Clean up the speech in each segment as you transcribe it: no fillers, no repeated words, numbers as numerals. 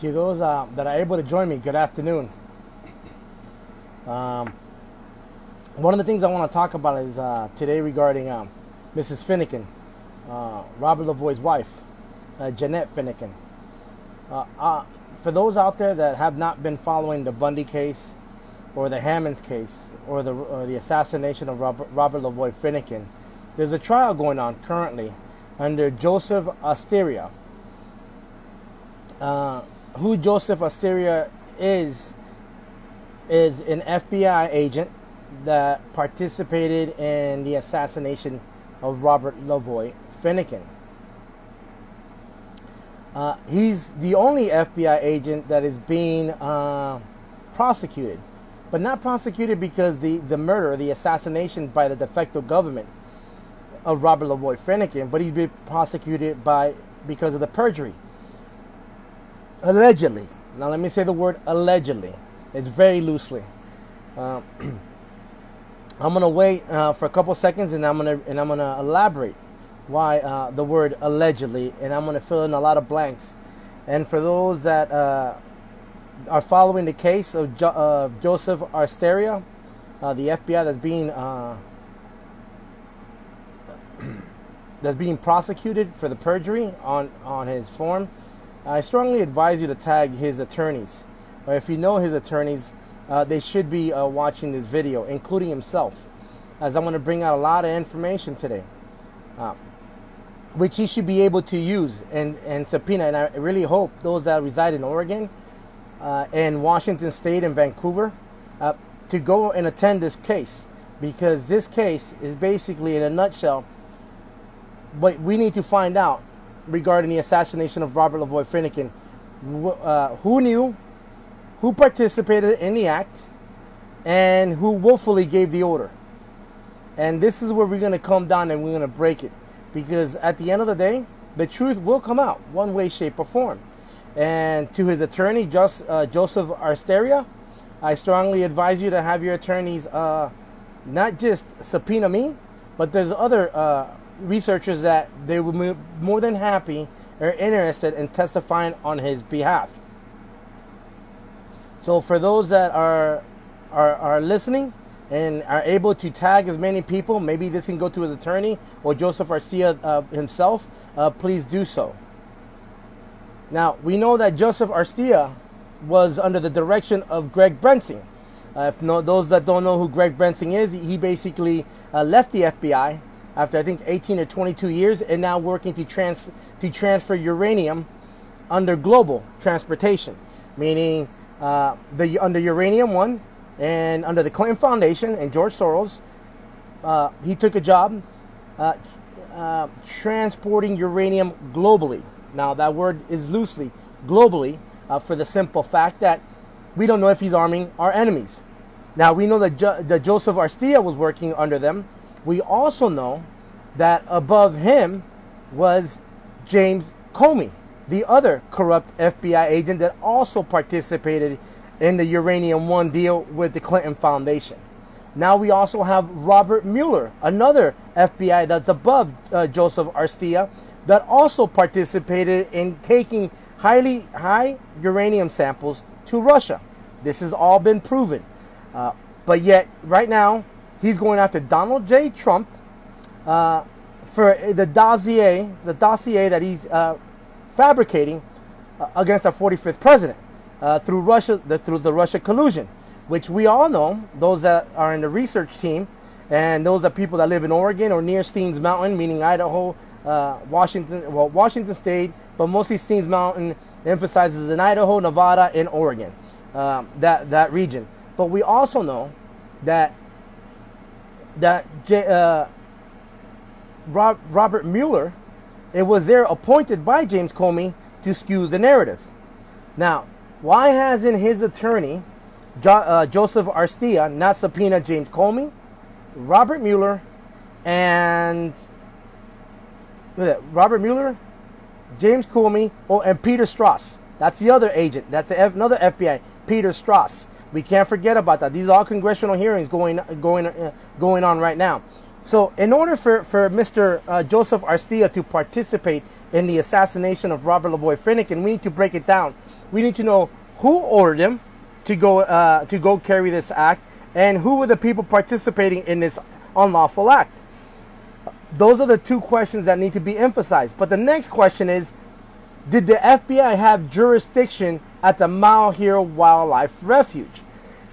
To those that are able to join me, good afternoon. One of the things I want to talk about is today regarding Mrs. Finicum, Robert LaVoy's wife, Jeanette Finicum. For those out there that have not been following the Bundy case or the Ammon case or the assassination of Robert LaVoy Finicum, there's a trial going on currently under Joseph Astarita. Who Joseph Astarita is an FBI agent that participated in the assassination of Robert LaVoy Finicum. He's the only FBI agent that is being prosecuted, but not prosecuted because the murder, the assassination by the FACTO government of Robert LaVoy Finicum, but he's been prosecuted because of the perjury. Allegedly. Now let me say the word allegedly. It's very loosely. I'm gonna wait for a couple seconds, and I'm gonna elaborate why the word allegedly, and I'm gonna fill in a lot of blanks. And for those that are following the case of Joseph Astarita, the FBI that's being prosecuted for the perjury on his form, I strongly advise you to tag his attorneys. Or if you know his attorneys, they should be watching this video, including himself, as I'm going to bring out a lot of information today, which he should be able to use and subpoena. And I really hope those that reside in Oregon and Washington State and Vancouver to go and attend this case, because this case is basically, in a nutshell, what we need to find out regarding the assassination of Robert LaVoy Finicum. Who knew, who participated in the act, and who willfully gave the order. And this is where we're going to come down and we're going to break it, because at the end of the day, the truth will come out one way, shape, or form. And to his attorney, Joseph Astarita, I strongly advise you to have your attorneys not just subpoena me, but there's other researchers that they will be more than happy or interested in testifying on his behalf. So for those that are listening and are able to tag as many people, maybe this can go to his attorney or Joseph Astarita himself, please do so. Now, we know that Joseph Astarita was under the direction of Greg Brensing. Those that don't know who Greg Brensing is, he basically left the FBI after I think 18 or 22 years, and now working to transfer uranium under global transportation, meaning under Uranium 1 and under the Clinton Foundation and George Soros, he took a job transporting uranium globally. Now that word is loosely globally for the simple fact that we don't know if he's arming our enemies. Now we know that Joseph Astarita was working under them. We also know that above him was James Comey, the other corrupt FBI agent that also participated in the Uranium 1 deal with the Clinton Foundation. Now we also have Robert Mueller, another FBI that's above Joseph Astarita, that also participated in taking high uranium samples to Russia. This has all been proven. But yet, right now, he's going after Donald J. Trump for the dossier that he's fabricating against our 45th president through the Russia collusion, which we all know, those that are in the research team and those are people that live in Oregon or near Steens Mountain, meaning Idaho, Washington State, but mostly Steens Mountain emphasizes in Idaho, Nevada, and Oregon, that region. But we also know that Robert Mueller, it was there appointed by James Comey to skew the narrative. Now, why hasn't his attorney, Joseph Astarita, not subpoenaed James Comey, Robert Mueller, and James Comey, and Peter Strzok? That's the other agent. That's another FBI, Peter Strzok. We can't forget about that. These are all congressional hearings going on right now. So in order for Mr. Joseph Astarita to participate in the assassination of Robert LaVoy Finicum, we need to break it down We need to know who ordered him to go carry this act, and who were the people participating in this unlawful act. Those are the two questions that need to be emphasized. But the next question is, did the FBI have jurisdiction at the Malheur Wildlife Refuge?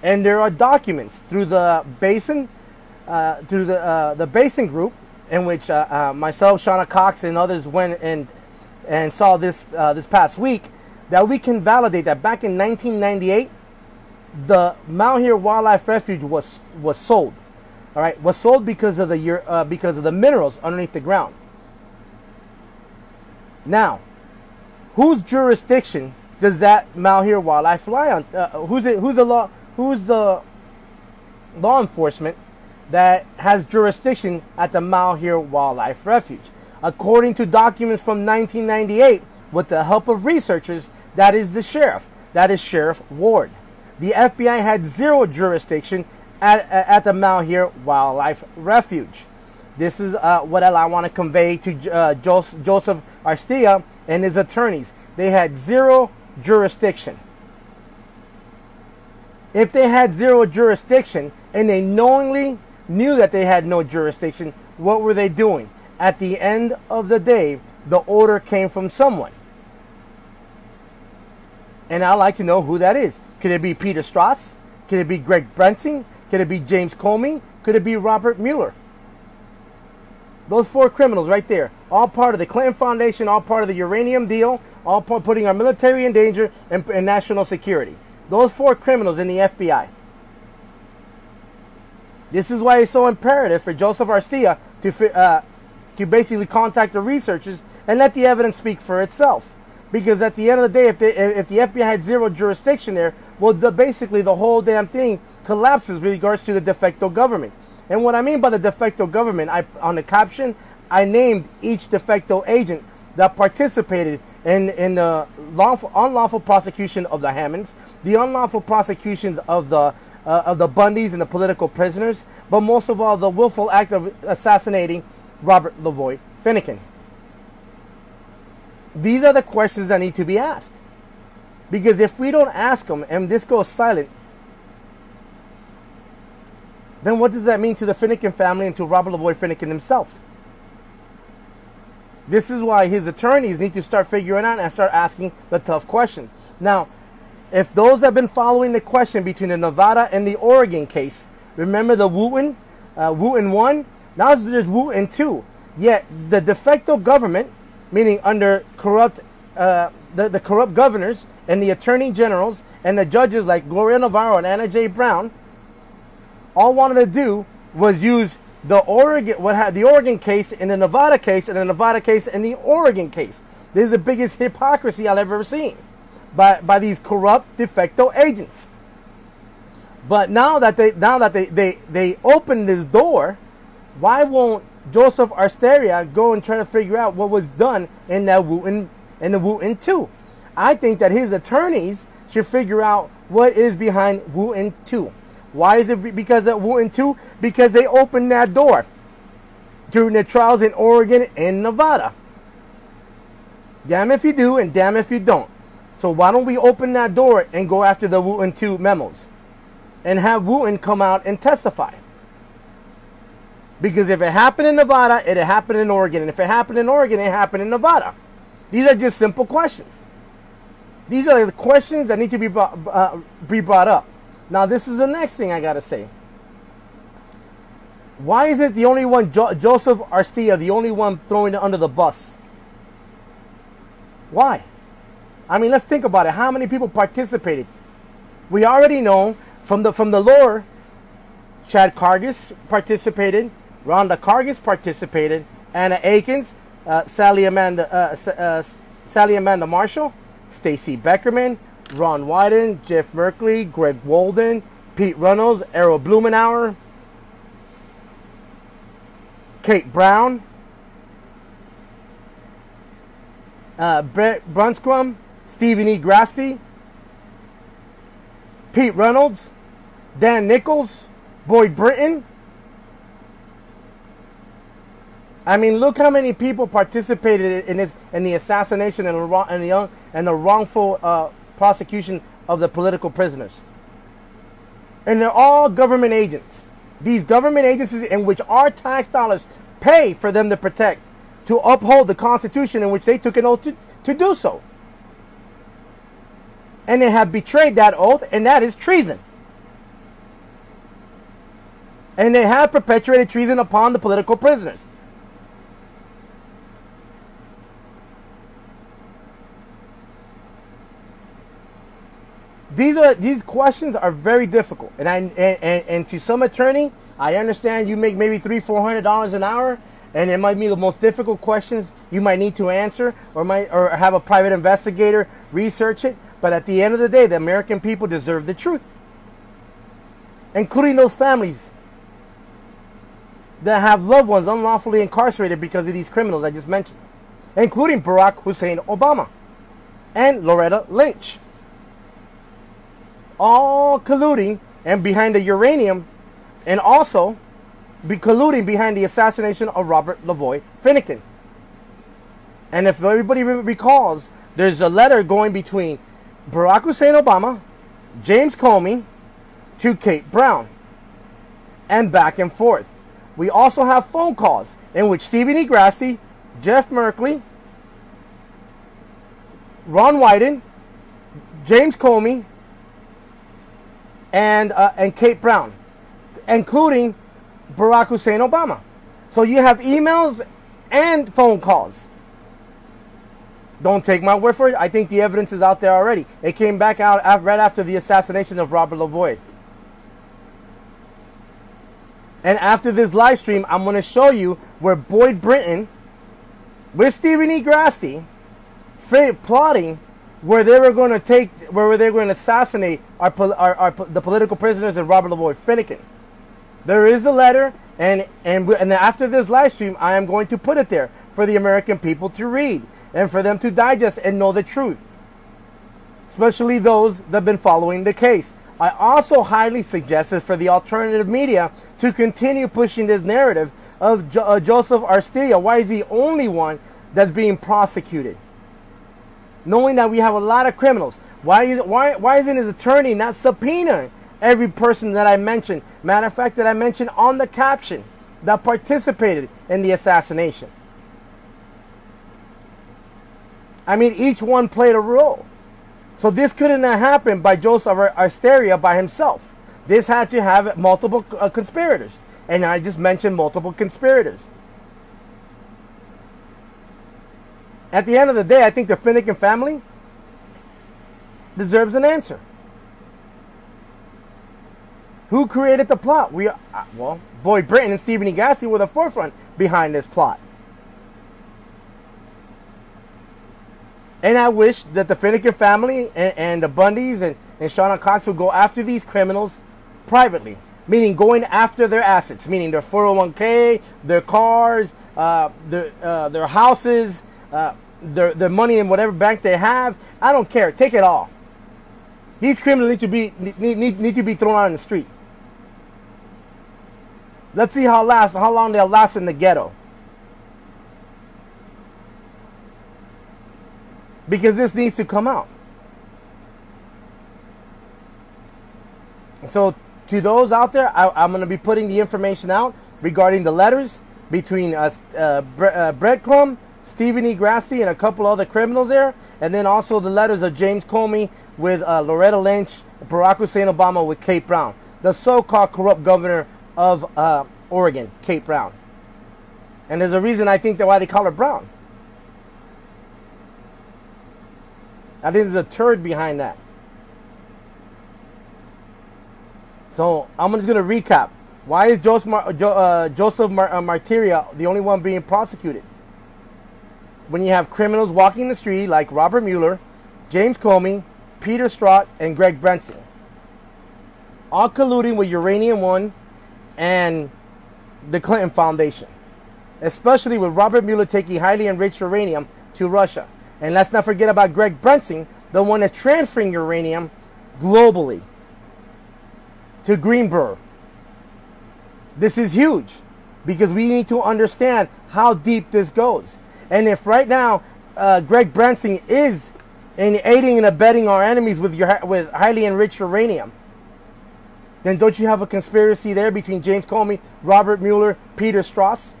And there are documents through the Basin, the Basin Group, in which myself, Shawna Cox, and others went and saw this this past week, that we can validate that back in 1998, the Malheur Wildlife Refuge was sold. All right, was sold because of the minerals underneath the ground. Now, whose jurisdiction does that Malheur Wildlife lie on? Who's the law enforcement that has jurisdiction at the Malheur Wildlife Refuge? According to documents from 1998, with the help of researchers, that is the sheriff. That is Sheriff Ward. The FBI had zero jurisdiction at the Malheur Wildlife Refuge. This is what I want to convey to Joseph Asterita and his attorneys. They had zero jurisdiction. If they had zero jurisdiction and they knowingly knew that they had no jurisdiction, what were they doing? At the end of the day, the order came from someone. And I'd like to know who that is. Could it be Peter Strauss? Could it be Greg Brensing? Could it be James Comey? Could it be Robert Mueller? Those four criminals right there, all part of the Clinton Foundation, all part of the uranium deal, all putting our military in danger and national security. Those four criminals in the FBI. This is why it's so imperative for Joseph Asterita to basically contact the researchers and let the evidence speak for itself. Because at the end of the day, if the FBI had zero jurisdiction there, well, basically the whole damn thing collapses with regards to the de facto government. And what I mean by the de facto government, on the caption, I named each de facto agent that participated in the unlawful prosecution of the Hammonds, the unlawful prosecutions of the Bundys and the political prisoners, but most of all, the willful act of assassinating Robert LaVoy Finicum. These are the questions that need to be asked. Because if we don't ask them and this goes silent, then what does that mean to the Finicum family and to Robert LaVoy Finicum himself? This is why his attorneys need to start figuring out and start asking the tough questions. Now, if those have been following the question between the Nevada and the Oregon case, remember the Wooten 1? Now there's Wooten 2. Yet the de facto government, meaning under corrupt, the corrupt governors and the attorney generals and the judges like Gloria Navarro and Anna J. Brown, all wanted to do was use the Oregon case and the Nevada case and the Nevada case and the Oregon case. This is the biggest hypocrisy I've ever seen by these corrupt de facto agents. But now that they opened this door, why won't Joseph Asterita go and try to figure out what was done in that the Wooten 2? I think that his attorneys should figure out what is behind Wooten 2. Why is it because of Wooten 2? Because they opened that door during the trials in Oregon and Nevada. Damn if you do and damn if you don't. So why don't we open that door and go after the Wooten 2 memos and have Wooten come out and testify? Because if it happened in Nevada, it happened in Oregon. And if it happened in Oregon, it happened in Nevada. These are just simple questions. These are the questions that need to be brought up. Now, this is the next thing I got to say. Why is it the only one, Joseph Asterita, the only one throwing it under the bus? Why? I mean, let's think about it. How many people participated? We already know from the lore, Chad Cargis participated, Rhonda Cargis participated, Anna Akins, Sally Amanda Marshall, Stacy Beckerman, Ron Wyden, Jeff Merkley, Greg Walden, Pete Reynolds, Errol Blumenauer, Kate Brown, Brett Brunscrum, Stephen E. Grassi, Pete Reynolds, Dan Nichols, Boyd Britton. I mean, look how many people participated in the assassination and the wrongful prosecution of the political prisoners. And they're all government agents. These government agencies in which our tax dollars pay for them to protect, to uphold the Constitution in which they took an oath to do so. And they have betrayed that oath, and that is treason. And they have perpetuated treason upon the political prisoners. These questions are very difficult, and to some attorney, I understand you make maybe $300-400 an hour, and it might be the most difficult questions you might need to answer, or have a private investigator research it. But at the end of the day, the American people deserve the truth, including those families that have loved ones unlawfully incarcerated because of these criminals I just mentioned, including Barrack Hussein Obama and Loretta Lynch, all colluding and behind the uranium, and also be colluding behind the assassination of Robert LaVoy Finicum. And if everybody recalls, there's a letter going between Barrack Hussein Obama, James Comey, to Kate Brown, and back and forth. We also have phone calls in which Stephen E. Grassi, Jeff Merkley, Ron Wyden, James Comey, and Kate Brown, including Barrack Hussein Obama. So you have emails and phone calls. Don't take my word for it. I think the evidence is out there already. It came back out right after the assassination of Robert LaVoy. And after this live stream, I'm going to show you where Boyd Britton, with Stephen E. Grassi, plotting where they were going to assassinate the political prisoners and Robert LaVoy Finicum. There is a letter, and after this live stream, I am going to put it there for the American people to read and for them to digest and know the truth, especially those that have been following the case. I also highly suggested for the alternative media to continue pushing this narrative of Joseph Asterita. Why is he the only one that's being prosecuted? Knowing that we have a lot of criminals. Why isn't his attorney not subpoenaing every person that I mentioned? Matter of fact, that I mentioned on the caption that participated in the assassination. I mean, each one played a role. So this couldn't have happened by Joseph Asterita by himself. This had to have multiple conspirators. And I just mentioned multiple conspirators. At the end of the day, I think the Finicum family deserves an answer. Who created the plot? Well, Boyd Britton and Stephen E. Grassi were the forefront behind this plot. And I wish that the Finicum family and the Bundys and Shawna Cox would go after these criminals privately. Meaning going after their assets. Meaning their 401k, their cars, their houses, their money in whatever bank they have. I don't care. Take it all. These criminals need to be thrown out in the street. Let's see how long they'll last in the ghetto. Because this needs to come out. So to those out there, I'm going to be putting the information out regarding the letters between Breadcrumb, Stephen E. Grassi, and a couple other criminals there. And then also the letters of James Comey with Loretta Lynch, Barrack Hussein Obama with Kate Brown. The so-called corrupt governor of Oregon, Kate Brown. And there's a reason I think why they call her Brown. I think there's a turd behind that. So I'm just going to recap. Why is Joseph Martiria the only one being prosecuted? When you have criminals walking the street like Robert Mueller, James Comey, Peter Strzok, and Greg Benson, all colluding with Uranium One and the Clinton Foundation, especially with Robert Mueller taking highly enriched uranium to Russia. And let's not forget about Greg Benson, the one that's transferring uranium globally to Greenberg. This is huge because we need to understand how deep this goes. And if right now Greg Benson is and aiding and abetting our enemies with highly enriched uranium, then don't you have a conspiracy there between James Comey, Robert Mueller, Peter Strzok?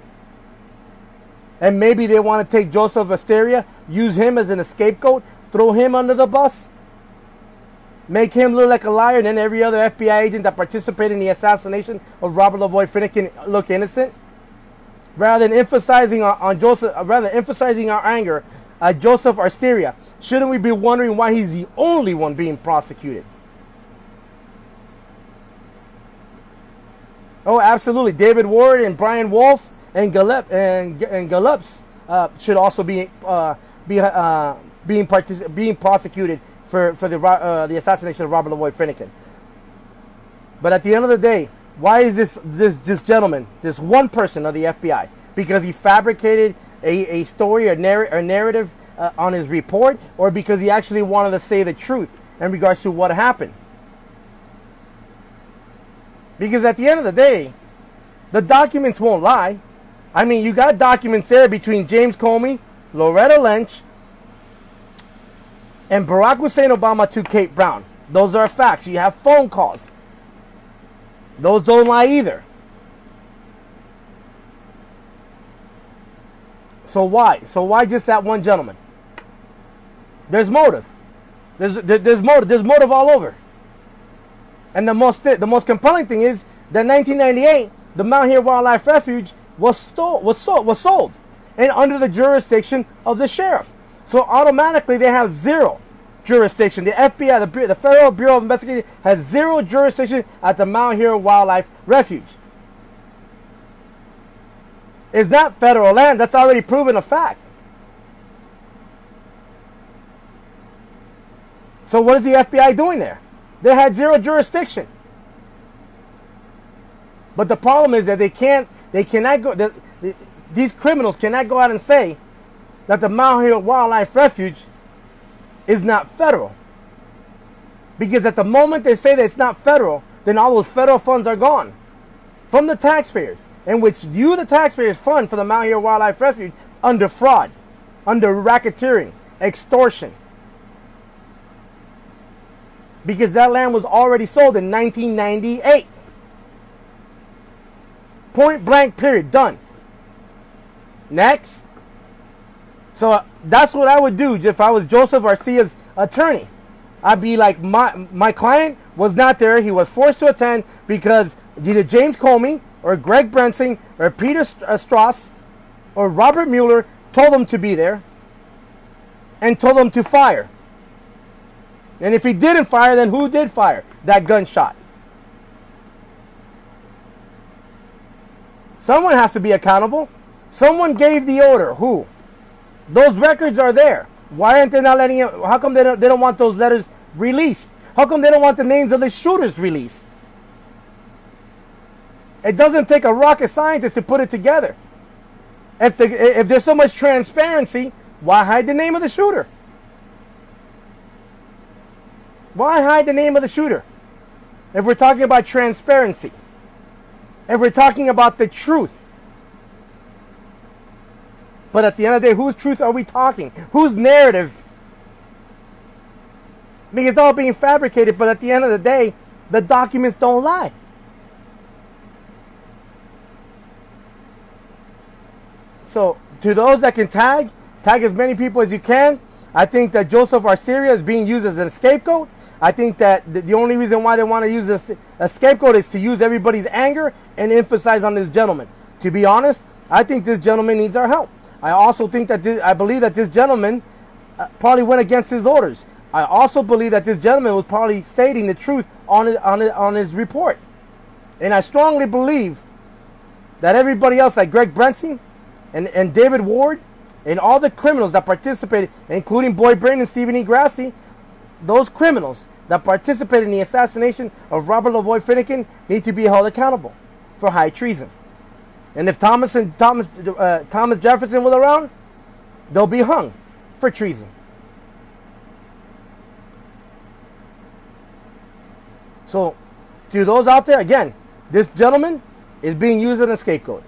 And maybe they want to take Joseph Asterita, use him as an scapegoat, throw him under the bus, make him look like a liar, and then every other FBI agent that participated in the assassination of Robert LaVoy Finicum look innocent. Rather than emphasizing emphasizing our anger at Joseph Asterita, shouldn't we be wondering why he's the only one being prosecuted? Oh, absolutely. David Ward and Brian Wolf and Gallups should also be being prosecuted for the assassination of Robert LaVoy Finicum. But at the end of the day, why is this gentleman, this one person of the FBI, because he fabricated a story or narrative on his report, or because he actually wanted to say the truth in regards to what happened? Because at the end of the day, the documents won't lie. I mean, you got documents there between James Comey, Loretta Lynch, and Barrack Hussein Obama to Kate Brown. Those are facts. You have phone calls. Those don't lie either. So why? So why just that one gentleman? There's motive. There's motive. There's motive all over. And the most compelling thing is that in 1998, the Mount Here Wildlife Refuge was sold, and under the jurisdiction of the sheriff. So automatically they have zero jurisdiction. The FBI, the Federal Bureau of Investigation, has zero jurisdiction at the Mount Here Wildlife Refuge. It's not federal land. That's already proven a fact. So what is the FBI doing there? They had zero jurisdiction. But the problem is that these criminals cannot go out and say that the Mount Here Wildlife Refuge is not federal. Because at the moment they say that it's not federal, then all those federal funds are gone from the taxpayers, in which you, the taxpayers, fund for the Mount Here Wildlife Refuge under fraud, under racketeering, extortion. Because that land was already sold in 1998. Point blank, period, done. Next. So that's what I would do if I was Joseph Arcia's attorney. I'd be like, my client was not there. He was forced to attend because either James Comey or Greg Brensing or Peter Strzok or Robert Mueller told him to be there and told him to fire. And if he didn't fire, then who did fire that gunshot? Someone has to be accountable. Someone gave the order. Who? Those records are there. Why aren't they not letting it? How come they don't want those letters released? How come they don't want the names of the shooters released? It doesn't take a rocket scientist to put it together. If there's so much transparency, why hide the name of the shooter? Why hide the name of the shooter? If we're talking about transparency, if we're talking about the truth. But at the end of the day, whose truth are we talking? Whose narrative? I mean, it's all being fabricated, but at the end of the day, the documents don't lie. So, to those that can tag as many people as you can. I think that Joseph Asterita is being used as a scapegoat. I think that the only reason why they want to use a scapegoat is to use everybody's anger and emphasize on this gentleman. To be honest, I think this gentleman needs our help. I also think that I believe that this gentleman probably went against his orders. I also believe that this gentleman was probably stating the truth on his report. And I strongly believe that everybody else, like Greg Brensing and David Ward, and all the criminals that participated, including Boyd Brain and Stephen E. Grassley, those criminals that participated in the assassination of Robert LaVoy Finicum need to be held accountable for high treason. And if Thomas Jefferson was around, they'll be hung for treason. So, to those out there, again, this gentleman is being used as a scapegoat.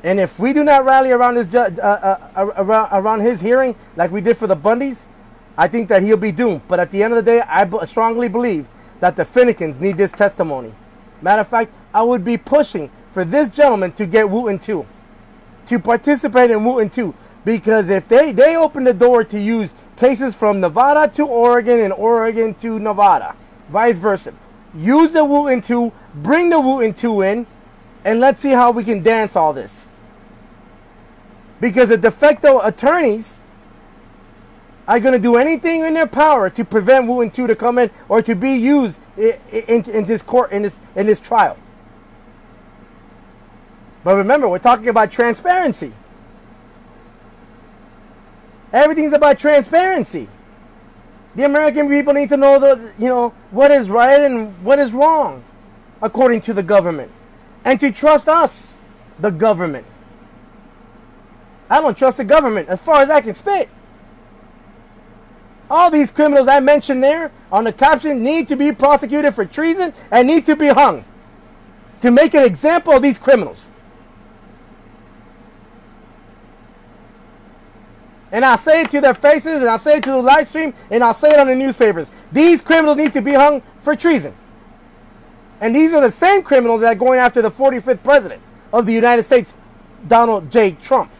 And if we do not rally around his around his hearing like we did for the Bundys, I think that he'll be doomed. But at the end of the day, I strongly believe that the Finicums need this testimony. Matter of fact, I would be pushing for this gentleman to get Wooten too, to participate in Wooten too, because if they open the door to use cases from Nevada to Oregon and Oregon to Nevada, vice versa, use the Wooten 2, bring the Wooten 2 in, and let's see how we can dance all this. Because the de facto attorneys are going to do anything in their power to prevent Wooten 2 to come in or to be used in this court, in this trial. But remember, we're talking about transparency. Everything's about transparency. The American people need to know what is right and what is wrong, according to the government, and to trust us, the government. I don't trust the government as far as I can spit. All these criminals I mentioned there on the caption need to be prosecuted for treason and need to be hung to make an example of these criminals. And I'll say it to their faces, and I'll say it to the live stream, and I'll say it on the newspapers. These criminals need to be hung for treason. And these are the same criminals that are going after the 45th president of the United States, Donald J. Trump.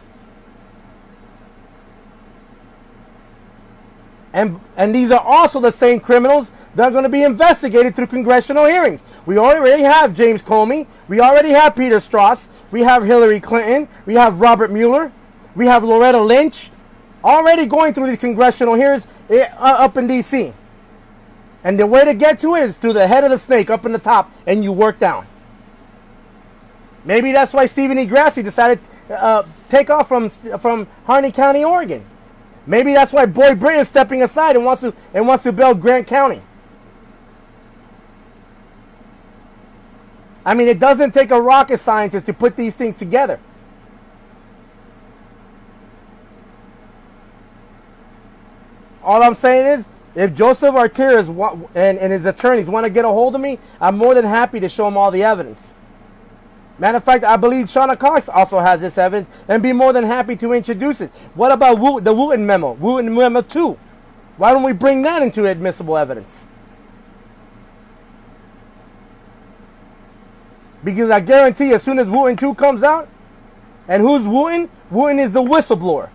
And these are also the same criminals that are going to be investigated through congressional hearings. We already have James Comey. We already have Peter Strzos. We have Hillary Clinton. We have Robert Mueller. We have Loretta Lynch already going through these congressional hearings up in D.C. And the way to get to it is through the head of the snake up in the top, and you work down. Maybe that's why Stephen E. Grassi decided to take off from Harney County, Oregon. Maybe that's why Boyd Britton is stepping aside and wants to build Grant County. I mean, it doesn't take a rocket scientist to put these things together. All I'm saying is, if Joseph Artigas and his attorneys want to get a hold of me, I'm more than happy to show them all the evidence. Matter of fact, I believe Shawna Cox also has this evidence and be more than happy to introduce it. What about the Wooten memo? Wooten memo 2. Why don't we bring that into admissible evidence? Because I guarantee as soon as Wooten 2 comes out, and who's Wooten? Wooten is the whistleblower.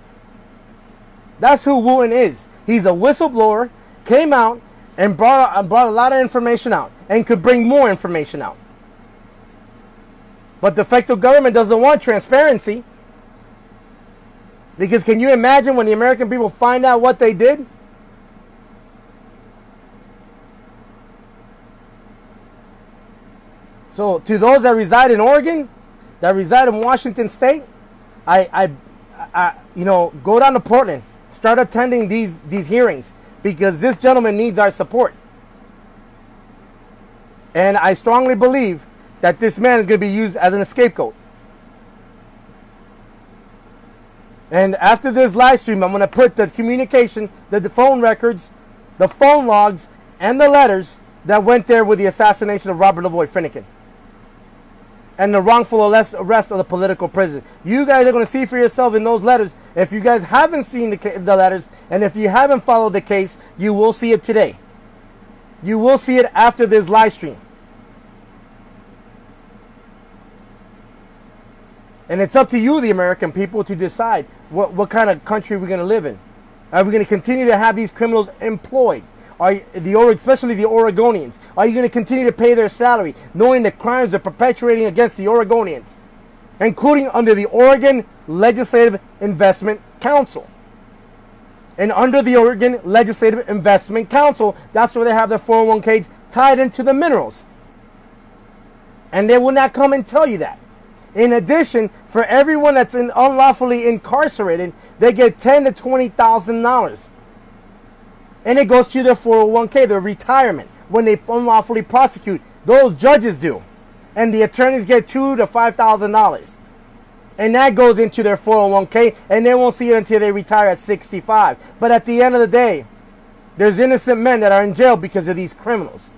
That's who Wooten is. He's a whistleblower, came out and brought a lot of information out and could bring more information out. But the FACTO government doesn't want transparency. Because can you imagine when the American people find out what they did? So to those that reside in Oregon, that reside in Washington State, go down to Portland. Start attending these hearings because this gentleman needs our support. And I strongly believe that this man is going to be used as an scapegoat. And after this live stream, I'm going to put the communication, the phone records, the phone logs, and the letters that went there with the assassination of Robert LaVoy Finicum and the wrongful arrest of the political prisoner. You guys are going to see for yourself in those letters. If you guys haven't seen the letters, and if you haven't followed the case, you will see it today. You will see it after this live stream. And it's up to you, the American people, to decide what kind of country we're going to live in. Are we going to continue to have these criminals employed? Especially the Oregonians. Are you going to continue to pay their salary, knowing the crimes they're perpetuating against the Oregonians, including under the Oregon Legislative Investment Council? And under the Oregon Legislative Investment Council, that's where they have their 401ks tied into the minerals. And they will not come and tell you that. In addition, for everyone that's unlawfully incarcerated, they get $10,000 to $20,000. And it goes to their 401k, their retirement, when they unlawfully prosecute. Those judges do. And the attorneys get $2,000 to $5,000. And that goes into their 401k, and they won't see it until they retire at 65. But at the end of the day, there's innocent men that are in jail because of these criminals.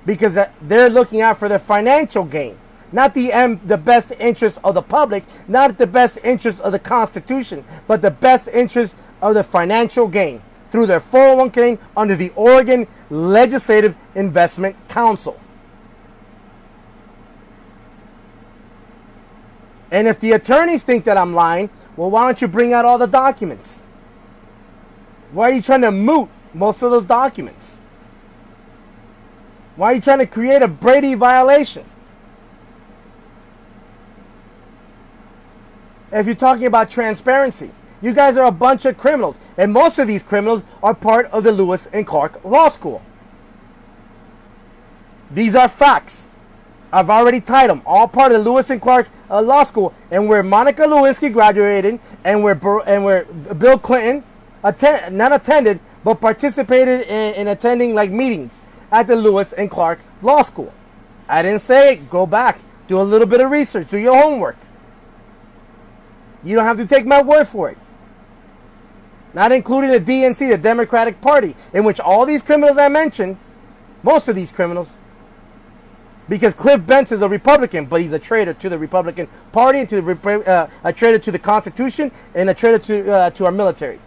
Because they're looking out for their financial gain. Not the best interest of the public, not the best interest of the Constitution, but the best interest of the financial gain. through their 401k under the Oregon Legislative Investment Council. And if the attorneys think that I'm lying, well, why don't you bring out all the documents? Why are you trying to moot most of those documents? Why are you trying to create a Brady violation? If you're talking about transparency, you guys are a bunch of criminals. And most of these criminals are part of the Lewis and Clark Law School. These are facts. I've already tied them. All part of the Lewis and Clark Law School. And where Monica Lewinsky graduated, and where Bill Clinton not attended, but participated in attending like meetings at the Lewis and Clark Law School. I didn't say it. Go back. Do a little bit of research. Do your homework. You don't have to take my word for it. Not including the DNC, the Democratic Party, in which all these criminals I mentioned, most of these criminals, because Cliff Benz is a Republican, but he's a traitor to the Republican Party and to the a traitor to the Constitution and a traitor to our military.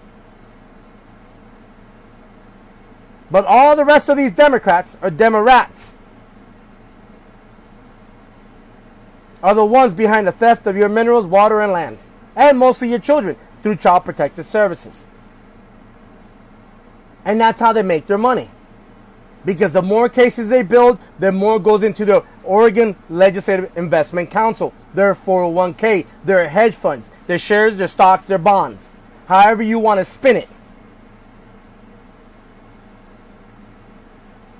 But all the rest of these Democrats are Demorats. Are the ones behind the theft of your minerals, water, and land, and mostly your children through Child Protective Services. And that's how they make their money. Because the more cases they build, the more goes into the Oregon Legislative Investment Council. Their 401k, their hedge funds, their shares, their stocks, their bonds. However you want to spin it.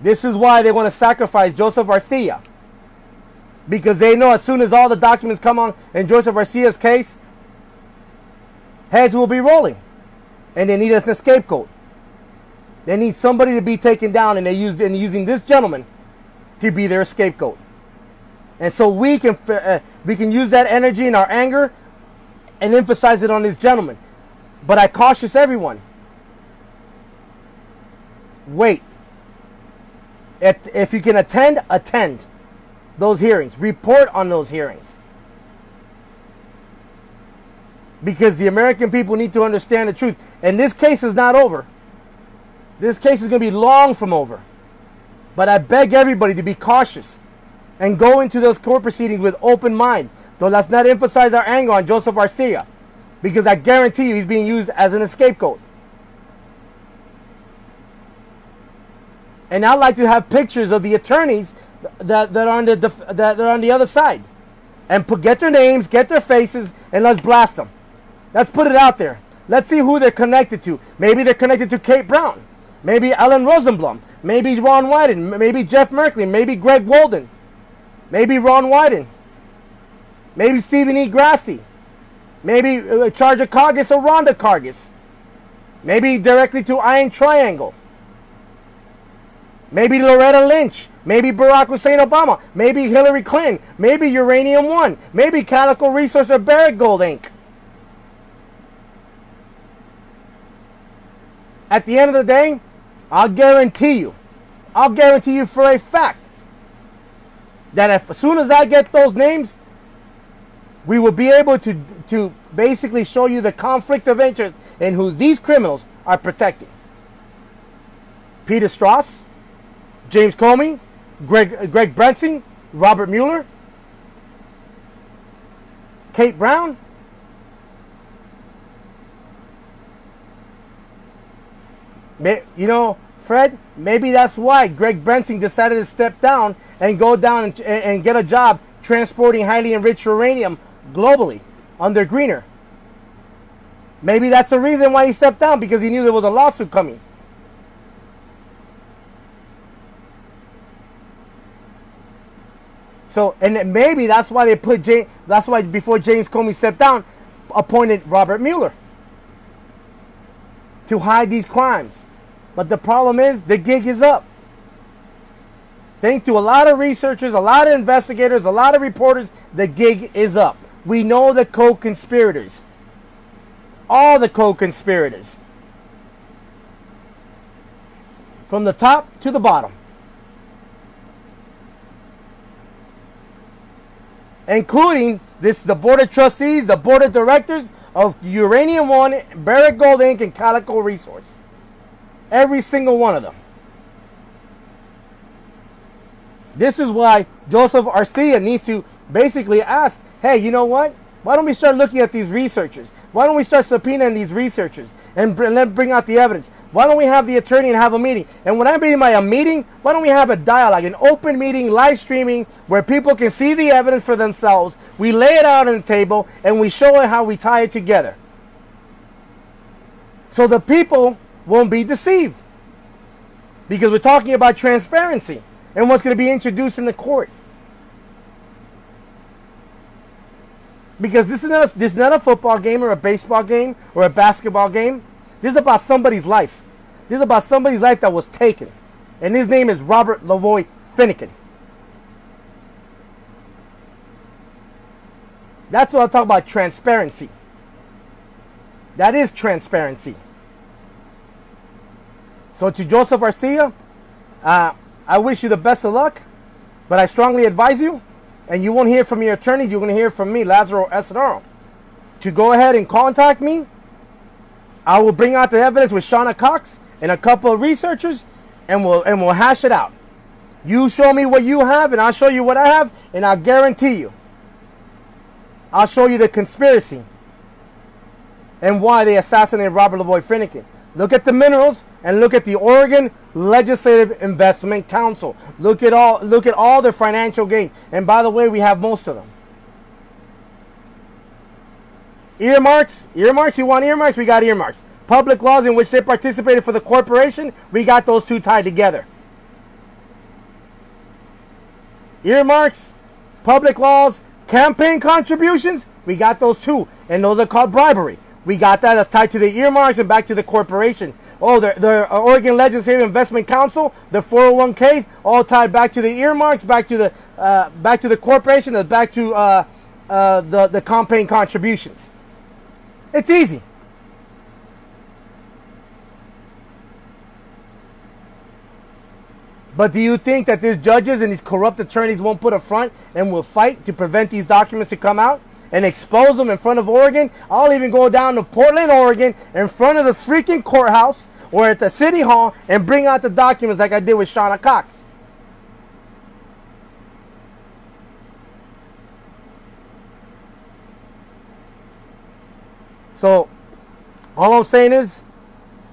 This is why they want to sacrifice Joseph Arcia. Because they know as soon as all the documents come on in Joseph Arcia's case, heads will be rolling. And they need us a scapegoat. They need somebody to be taken down, and they're using this gentleman to be their scapegoat. And so we can use that energy and our anger and emphasize it on this gentleman. But I caution everyone. Wait. If you can attend those hearings. Report on those hearings. Because the American people need to understand the truth. And this case is not over. This case is going to be long from over. But I beg everybody to be cautious and go into those court proceedings with open mind. Though let's not emphasize our anger on Joseph Arcia, because I guarantee you he's being used as an scapegoat. And I'd like to have pictures of the attorneys that are on the other side, and get their names, get their faces, and let's blast them. Let's put it out there. Let's see who they're connected to. Maybe they're connected to Kate Brown. Maybe Ellen Rosenblum. Maybe Ron Wyden. Maybe Jeff Merkley. Maybe Greg Walden. Maybe Ron Wyden. Maybe Stephen E. Grasty. Maybe Charger Cargis or Rhonda Cargis. Maybe directly to Iron Triangle. Maybe Loretta Lynch. Maybe Barrack Hussein Obama. Maybe Hillary Clinton. Maybe Uranium One. Maybe Calico Resource or Barrick Gold Inc. At the end of the day, I'll guarantee you for a fact that as soon as I get those names, we will be able to basically show you the conflict of interest in who these criminals are protecting. Peter Strauss, James Comey, Greg Branson, Robert Mueller, Kate Brown. You know, Fred, maybe that's why Greg Branson decided to step down and go down and get a job transporting highly enriched uranium globally under Greener. Maybe that's the reason why he stepped down, because he knew there was a lawsuit coming. So, and maybe that's why they put that's why before James Comey stepped down, appointed Robert Mueller to hide these crimes. But the problem is, the gig is up. Thanks to a lot of researchers, a lot of investigators, a lot of reporters, the gig is up. We know the co-conspirators. All the co-conspirators. From the top to the bottom. Including the board of trustees, the board of directors of Uranium One, Barrick Gold Inc., and Calico Resource. Every single one of them. This is why Joseph Asterita needs to basically ask, hey, you know what? Why don't we start looking at these researchers? Why don't we start subpoenaing these researchers and then bring out the evidence? Why don't we have the attorney and have a meeting? And when I mean by a meeting, why don't we have a dialogue, an open meeting, live streaming, where people can see the evidence for themselves. We lay it out on the table and we show it how we tie it together. So the people won't be deceived. Because we're talking about transparency and what's going to be introduced in the court. Because this is not a football game or a baseball game or a basketball game. This is about somebody's life. This is about somebody's life that was taken. And his name is Robert LaVoy Finicum. That's what I'm talking about, transparency. That is transparency. So to Joseph Asterita, I wish you the best of luck, but I strongly advise you, and you won't hear from your attorney, you're going to hear from me, Lazaro Ecenarro, to go ahead and contact me. I will bring out the evidence with Shawna Cox and a couple of researchers, and we'll hash it out. You show me what you have, and I'll show you what I have, and I'll guarantee you, I'll show you the conspiracy and why they assassinated Robert LaVoy Finicum. Look at the minerals and look at the Oregon Legislative Investment Council. Look at all their financial gains. And by the way, we have most of them. Earmarks, you want earmarks? We got earmarks. Public laws in which they participated for the corporation, we got those two tied together. Earmarks, public laws, campaign contributions, we got those too. And those are called bribery. We got that. That's tied to the earmarks and back to the corporation. Oh, the Oregon Legislative Investment Council, the 401ks, all tied back to the earmarks, back to the corporation, and back to the campaign contributions. It's easy. But do you think that these judges and these corrupt attorneys won't put a front and will fight to prevent these documents to come out and expose them in front of Oregon? I'll even go down to Portland, Oregon, in front of the freaking courthouse or at the city hall and bring out the documents like I did with Shawna Cox. So, all I'm saying is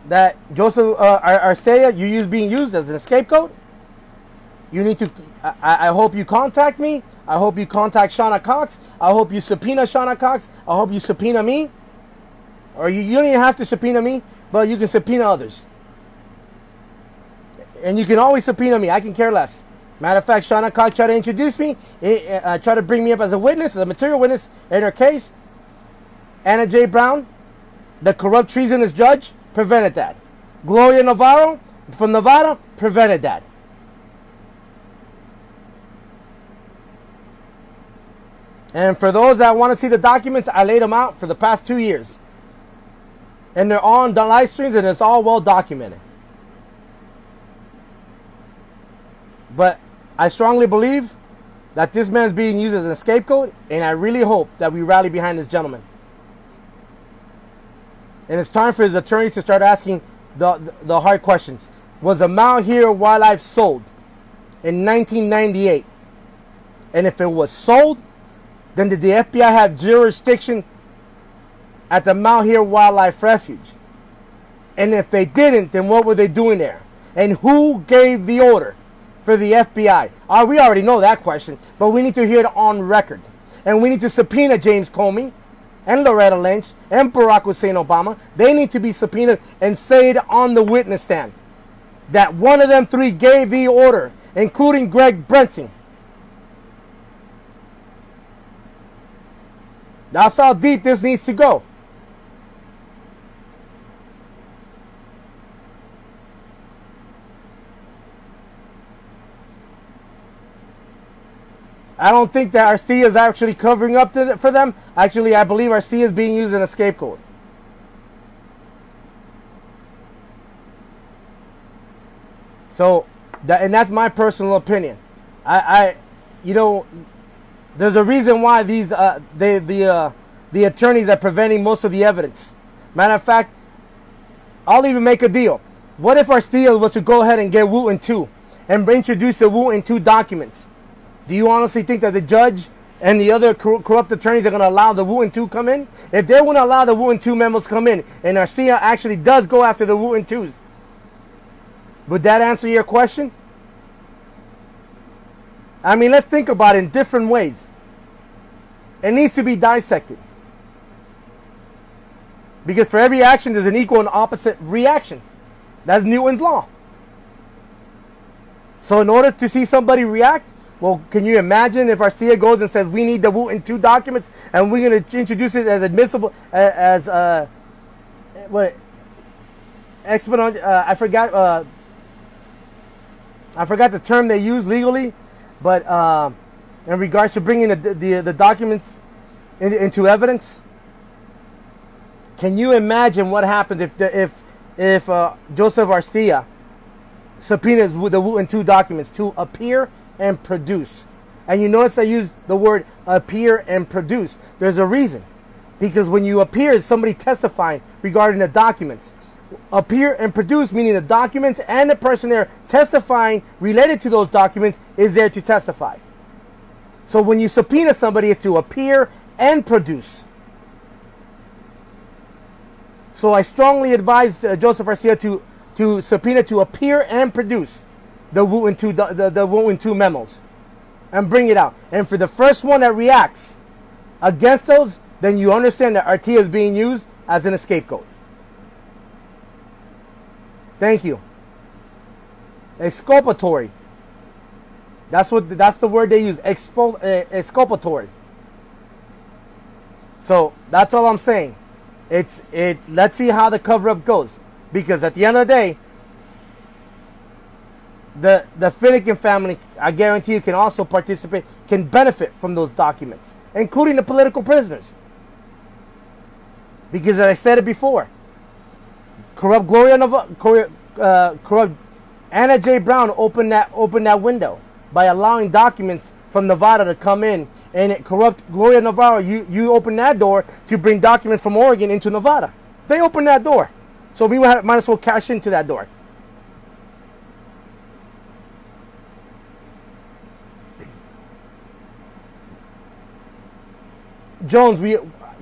that Joseph Asterita, you're being used as an scapegoat. You need to, I hope you contact me. I hope you contact Shawna Cox. I hope you subpoena Shawna Cox. I hope you subpoena me. Or you don't even have to subpoena me, but you can subpoena others. And you can always subpoena me. I can care less. Matter of fact, Shawna Cox tried to introduce me, try to bring me up as a witness, as a material witness in her case. Anna J. Brown, the corrupt treasonous judge, prevented that. Gloria Navarro from Nevada prevented that. And for those that want to see the documents, I laid them out for the past 2 years. And they're on the live streams and it's all well documented. But I strongly believe that this man's being used as a scapegoat, and I really hope that we rally behind this gentleman. And it's time for his attorneys to start asking the hard questions. Was a Mount Here wildlife sold in 1998? And if it was sold, then did the FBI have jurisdiction at the Mount Here Wildlife Refuge? And if they didn't, then what were they doing there? And who gave the order for the FBI? We already know that question, but we need to hear it on record. And we need to subpoena James Comey and Loretta Lynch and Barrack Hussein Obama. They need to be subpoenaed and say it on the witness stand that one of them three gave the order, including Greg Brentzing. That's how deep this needs to go. I don't think that Asterita is actually covering up for them. Actually, I believe Asterita is being used as a scapegoat. So, and that's my personal opinion. You know, there's a reason why these the attorneys are preventing most of the evidence. Matter of fact, I'll even make a deal. What if Asterita was to go ahead and get Wooten 2 and introduce the Wooten 2 documents? Do you honestly think that the judge and the other corrupt attorneys are going to allow the Wooten 2 come in? If they want to allow the Wooten 2 memos come in, and Asterita actually does go after the Wooten 2s, would that answer your question? I mean, let's think about it in different ways. It needs to be dissected. Because for every action, there's an equal and opposite reaction. That's Newton's law. So in order to see somebody react, well, can you imagine if Asterita goes and says, we need the Wooten 2 documents, and we're going to introduce it as admissible, as what, exponent, I forgot the term they use legally, but in regards to bringing the documents into evidence. Can you imagine what happened if Joseph Asterita subpoenas the Wooten 2 documents to appear and produce? And you notice I use the word appear and produce. There's a reason. Because when you appear, somebody testifying regarding the documents. Appear and produce, meaning the documents and the person there testifying related to those documents is there to testify. So when you subpoena somebody, it's to appear and produce. So I strongly advise Joseph Asterita to subpoena to appear and produce the Wooten 2, the Wooten 2 memos and bring it out. And for the first one that reacts against those, then you understand that Asterita is being used as an scapegoat. Thank you. Exculpatory. That's the word they use. Exculpatory. So that's all I'm saying. Let's see how the cover-up goes, because at the end of the day, the Finicum family, I guarantee you, can also participate, can benefit from those documents, including the political prisoners. Because as I said it before, corrupt Anna J. Brown opened that window by allowing documents from Nevada to come in, and corrupt Gloria Navarro, you opened that door to bring documents from Oregon into Nevada. They opened that door, so we might as well cash into that door. Jones,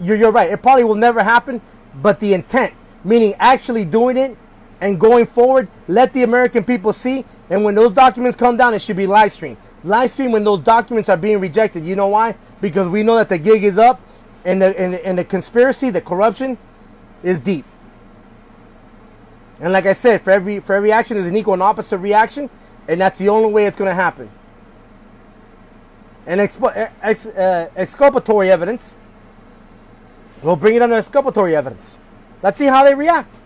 you're right. It probably will never happen, but the intent, meaning actually doing it and going forward, let the American people see. And when those documents come down, it should be live streamed. Live stream when those documents are being rejected. You know why? Because we know that the gig is up, and the conspiracy, the corruption, is deep. And like I said, for every action, there's an equal and opposite reaction, and that's the only way it's going to happen. And exculpatory evidence, we'll bring it under exculpatory evidence. Let's see how they react.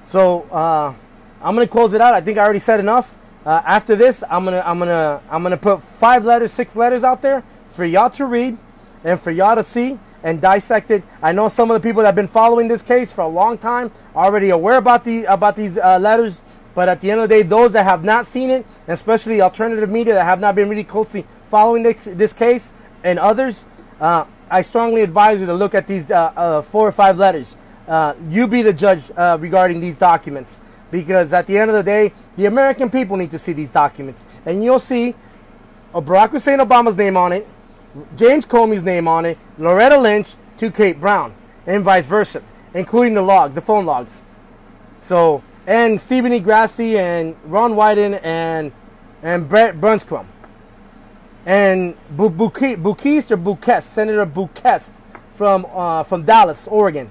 So I'm gonna close it out. I think I already said enough. After this, I'm gonna put 5 letters, 6 letters out there for y'all to read and for y'all to see and dissect it. I know some of the people that have been following this case for a long time are already aware about these letters. But at the end of the day, those that have not seen it, especially alternative media that have not been really closely following this case and others, I strongly advise you to look at these 4 or 5 letters. You be the judge regarding these documents, because at the end of the day, the American people need to see these documents, and you'll see Barrack Hussein Obama's name on it, James Comey's name on it, Loretta Lynch to Kate Brown, and vice versa, including the logs, the phone logs. So, and Stephen E. Grassi and Ron Wyden and Brett Brunscrum and Bukest, Senator Bukest from Dallas, Oregon.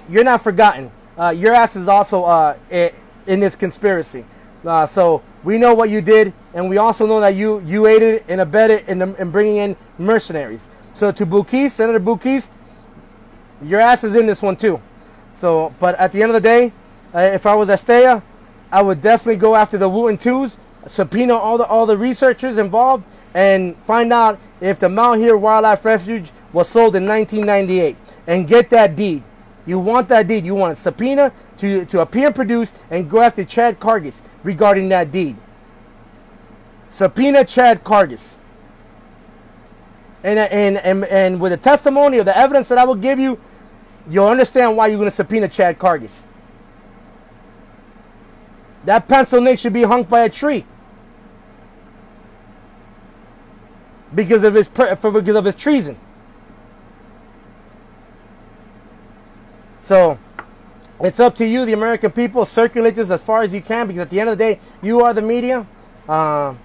You're not forgotten. Your ass is also in this conspiracy. So we know what you did, and we also know that you aided and abetted in bringing in mercenaries. So to Bukest, Senator Bukest, your ass is in this one too. So, but at the end of the day, if I was Asterita, I would definitely go after the Wooten 2s, subpoena all the researchers involved, and find out if the Mount Here Wildlife Refuge was sold in 1998, and get that deed. You want that deed. You want a subpoena to appear and produce, and go after Chad Cargis regarding that deed. Subpoena Chad Cargis. And with the testimony or the evidence that I will give you, you'll understand why you're going to subpoena Chad Cargis. That pencil Nick should be hung by a tree because of his treason. So it's up to you, the American people. Circulate this as far as you can, because at the end of the day, you are the media. You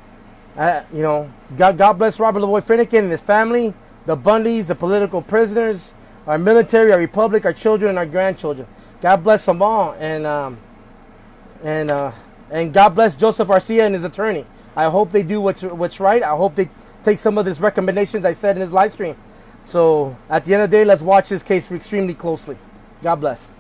know, God bless Robert LaVoy Finicum and his family, the Bundys, the political prisoners, our military, our republic, our children, and our grandchildren. God bless them all, and God bless Joseph Garcia and his attorney. I hope they do what's right. I hope they take some of these recommendations I said in his live stream. So at the end of the day, let's watch this case extremely closely. God bless.